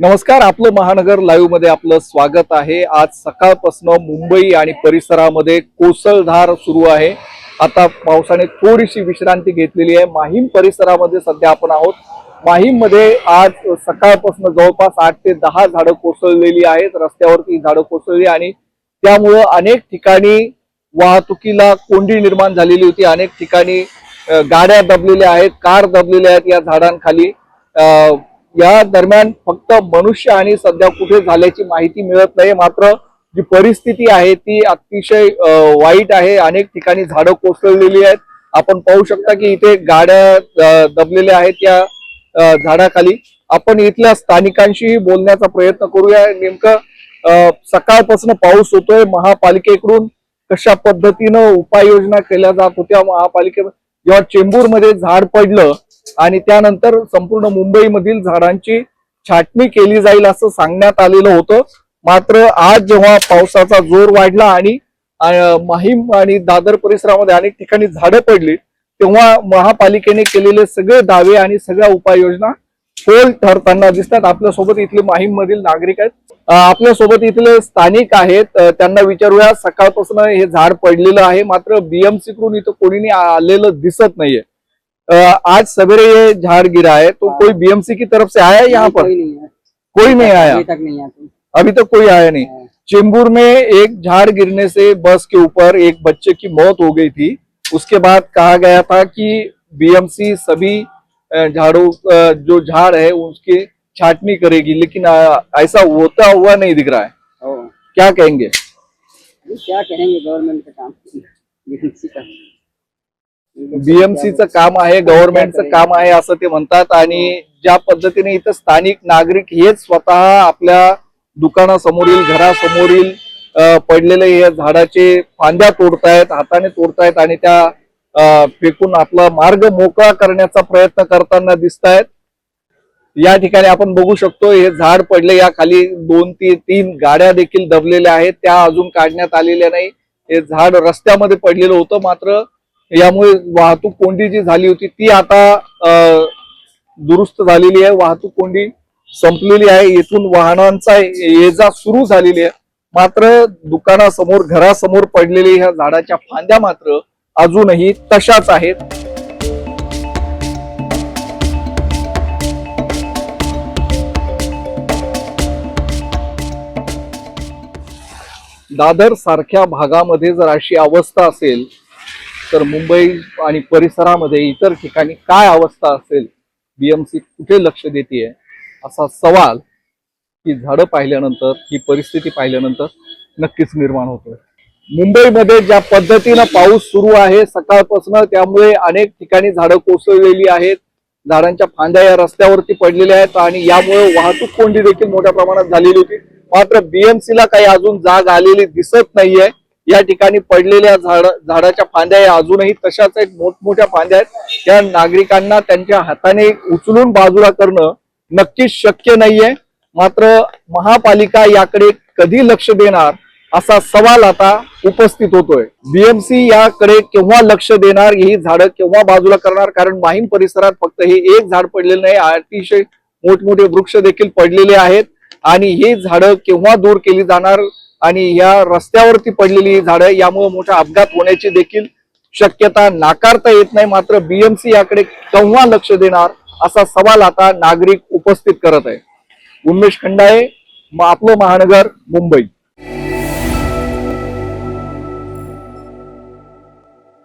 नमस्कार, आपलं महानगर लाईव्ह मध्ये आपलं स्वागत आहे। आज सकाळपासून मुंबई आणि परिसरामध्ये कोसळधार सुरू आहे। आता पावसाने थोडीशी विश्रांती घेतलेली आहे। माहीम परिसरामध्ये सध्या आपण आहोत। माहीम मध्ये आज सकाळपासून जवळपास 8 ते 10 झाडं कोसळलेली आहेत। रस्त्यावरती झाडं कोसळली आणि त्यामुळे अनेक ठिकाणी वाहतुकीला कोंडी निर्माण झालेली होती। अनेक ठिकाणी गाड्या दबलेल्या आहेत, कार दबलेल्या आहेत या झाडांखाली। या दरम्यान फक्त मनुष्य आणि सध्या कुठे झाल्याची माहिती मिळत नाही, मात्र जी परिस्थिती आहे ती अतिशय वाईट आहे। अनेक ठिकाणी झाडं कोसळलेली आहेत। आपण पाहू शकता की इथे गाड्या दबलेल्या आहेत या झाडाखाली। आपण इथल्या स्थानिकांशी बोलण्याचा प्रयत्न करूया। नेमकं सकाळपासून पाऊस होतोय, महापालिकेकडून कशा पद्धतीनं उपाययोजना केल्या जात होत्या। महापालिकेमध्ये जेव्हा चेंबूरमध्ये झाड पडलं आणि त्यानंतर संपूर्ण मुंबईमधील झाडांची छाटणी केली जाईल असं सांगण्यात आलेलं होतं, मात्र आज जेव्हा पावसाचा जोर वाढला आणि माहीम आणि दादर परिसरामध्ये अनेक ठिकाणी झाडं पडली, तेव्हा महापालिकेने केलेले सगळे दावे आणि सगळ्या उपाययोजना फोल ठरताना दिसतात। आपल्यासोबत इथले माहीम मधील नागरिक आहेत, आपल्यासोबत इथले स्थानिक आहेत, त्यांना विचारूया। सकाळपासून हे झाड पडलेलं आहे, मात्र बीएमसी कडून इथं कोणी आलेलं दिसत नाहीये। आज सवेरे ये झाड़ गिरा है तो कोई बीएमसी की तरफ से आया है यहाँ पर? कोई नहीं आया, अभी तक नहीं आया। अभी तक कोई आया नहीं। चेंबूर में एक झाड़ गिरने से बस के ऊपर एक बच्चे की मौत हो गई थी। उसके बाद कहा गया था कि बीएमसी सभी झाड़ों जो झाड़ है उसकी छाटनी करेगी, लेकिन ऐसा होता हुआ नहीं दिख रहा है। क्या कहेंगे? क्या कहेंगे, गवर्नमेंट का काम, बीएमसीचं काम आहे, गव्हर्नमेंटचं काम आहे असं ते म्हणतात। आणि ज्या पद्धतीने इथं स्थानिक नागरिक हेच स्वतः आपल्या दुकानासमोरील, घरासमोरील पडलेले हे झाडाचे फांद्या तोडतायत, हाताने तोडतायत आणि त्या फेकून आपला मार्ग मोकळा करण्याचा प्रयत्न करताना दिसतायत। या ठिकाणी आपण बघू शकतो हे झाड पडले, या खाली 2-3 गाड्या देखील दबलेल्या आहेत, त्या अजून काढण्यात आलेल्या नाही। हे झाड रस्त्यामध्ये पडलेलं होतं, मात्र यामुळे वाहतूक कोंडी जी झाली होती ती आता दुरुस्त झालेली आहे। वाहतूक कोंडी संपलेली आहे, इथून वाहनांचा ये जा सुरू झालेली आहे। मात्र दुकानासमोर, घरासमोर पडलेल्या ह्या झाडाच्या फांद्या मात्र अजूनही तशाच आहेत। दादर सारख्या भागामध्ये जर अशी अवस्था असेल तर मुंबई आणि परिसरामध्ये इतर ठिकाणी काय अवस्था असेल? बीएमसी कुठे लक्ष देते असा सवाल ही झाडं पाहिल्यानंतर, ही परिस्थिती पाहिल्यानंतर नक्कीच निर्माण होतोय। मुंबईमध्ये ज्या पद्धतीनं पाऊस सुरू आहे सकाळपासून, त्यामुळे अनेक ठिकाणी झाडं कोसळलेली आहेत, झाडांच्या फांद्या या रस्त्यावरती पडलेल्या आहेत आणि यामुळे वाहतूक कोंडी देखील मोठ्या प्रमाणात झालेली होती। मात्र बीएमसीला काही अजून जाग आलेली दिसत नाहीये। या ठिकाणी पडलेल्या झाडाच्या फांद्या या अजूनही तशाच आहेत, मोठमोठ्या फांद्या आहेत। त्या नागरिकांना त्यांच्या हाताने उचलून बाजूला करणं नक्कीच शक्य नाहीये। मात्र महापालिका याकडे कधी लक्ष देणार असा सवाल आता उपस्थित होतोय। बीएमसी याकडे केव्हा लक्ष देणार, ही झाडं केव्हा बाजूला करणार? कारण माहीम परिसरात फक्त हे एक झाड पडलेलं नाही, अतिशय मोठमोठे वृक्ष देखील पडलेले आहेत आणि ही झाडं केव्हा दूर केली जाणार? आणि या रस्त्यावरती पडलेली झाडं, यामुळे मोठा अपघात होण्याची देखील शक्यता नाकारता येत नाही। मात्र बीएमसी याकडे केव्हा लक्ष देणार असा सवाल आता नागरिक उपस्थित करत आहे। उन्मेष खंडाळे, आपलं महानगर, मुंबई।